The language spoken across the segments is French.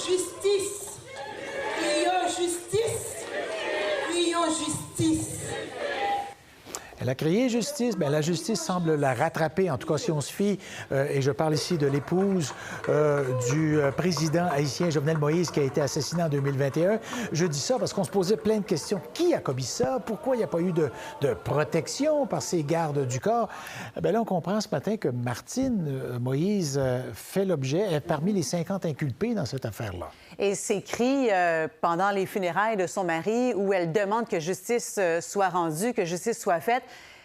Justice! Crions justice! Crions justice! Elle a crié justice. Bien, la justice semble la rattraper, en tout cas si on se fie, et je parle ici de l'épouse du président haïtien Jovenel Moïse qui a été assassiné en 2021. Je dis ça parce qu'on se posait plein de questions. Qui a commis ça? Pourquoi il n'y a pas eu de protection par ces gardes du corps? Bien là, on comprend ce matin que Martine Moïse fait l'objet, est parmi les 50 inculpés dans cette affaire-là. Et ces cris pendant les funérailles de son mari où elle demande que justice soit rendue, que justice soit faite,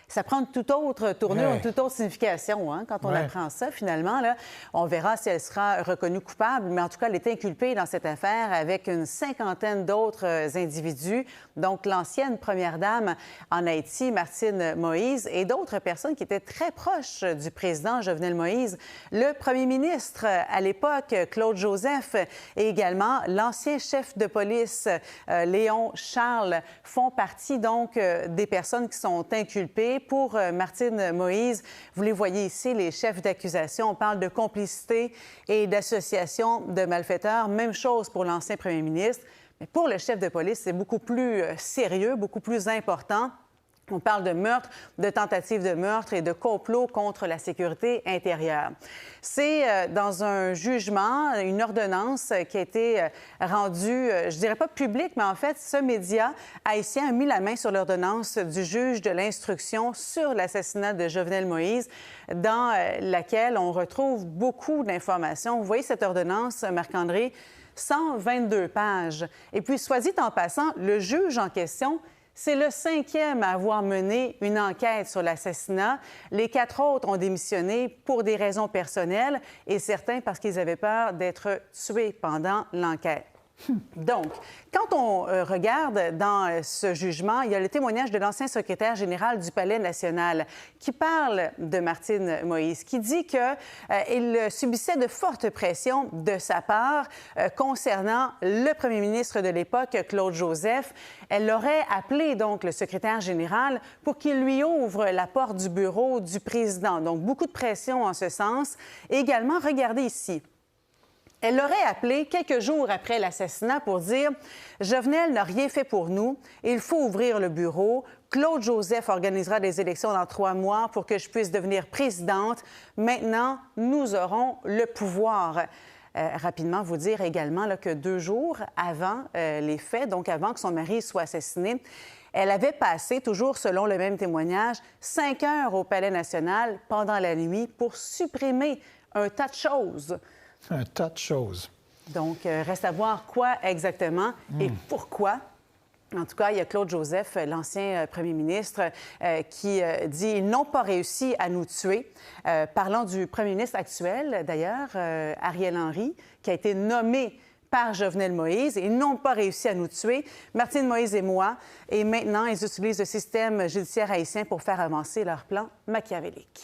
ça prend une toute autre tournure, une toute autre signification quand on apprend ça, finalement. Là, on verra si elle sera reconnue coupable, mais en tout cas, elle est inculpée dans cette affaire avec une cinquantaine d'autres individus, donc l'ancienne première dame en Haïti, Martine Moïse, et d'autres personnes qui étaient très proches du président Jovenel Moïse, le premier ministre à l'époque, Claude Joseph, et également l'ancien chef de police, Léon Charles, font partie donc des personnes qui sont inculpées. Pour Martine Moïse, vous les voyez ici, les chefs d'accusation. On parle de complicité et d'association de malfaiteurs. Même chose pour l'ancien premier ministre. Mais pour le chef de police, c'est beaucoup plus sérieux, beaucoup plus important. On parle de meurtre, de tentative de meurtre et de complot contre la sécurité intérieure. C'est dans un jugement, une ordonnance qui a été rendue, je dirais pas publique, mais en fait, ce média haïtien a mis la main sur l'ordonnance du juge de l'instruction sur l'assassinat de Jovenel Moïse, dans laquelle on retrouve beaucoup d'informations. Vous voyez cette ordonnance, Marc-André, 122 pages. Et puis, soit dit en passant, le juge en question, c'est le 5e à avoir mené une enquête sur l'assassinat. Les 4 autres ont démissionné pour des raisons personnelles et certains parce qu'ils avaient peur d'être tués pendant l'enquête. Donc, quand on regarde dans ce jugement, il y a le témoignage de l'ancien secrétaire général du Palais national qui parle de Martine Moïse, qui dit qu'il subissait de fortes pressions de sa part concernant le premier ministre de l'époque, Claude Joseph. Elle aurait appelé donc le secrétaire général pour qu'il lui ouvre la porte du bureau du président. Donc, beaucoup de pression en ce sens. Et également, regardez ici. Elle l'aurait appelé quelques jours après l'assassinat pour dire « Jovenel n'a rien fait pour nous. Il faut ouvrir le bureau. Claude Joseph organisera des élections dans 3 mois pour que je puisse devenir présidente. Maintenant, nous aurons le pouvoir. » Rapidement, vous dire également là, que 2 jours avant les faits, donc avant que son mari soit assassiné, elle avait passé, toujours selon le même témoignage, 5 heures au Palais national pendant la nuit pour supprimer un tas de choses. Un tas de choses. Donc, reste à voir quoi exactement et pourquoi. En tout cas, il y a Claude Joseph, l'ancien premier ministre, qui dit « Ils n'ont pas réussi à nous tuer ». Parlant du premier ministre actuel, d'ailleurs, Ariel Henry, qui a été nommé par Jovenel Moïse. Ils n'ont pas réussi à nous tuer, Martine Moïse et moi. Et maintenant, ils utilisent le système judiciaire haïtien pour faire avancer leur plan machiavélique.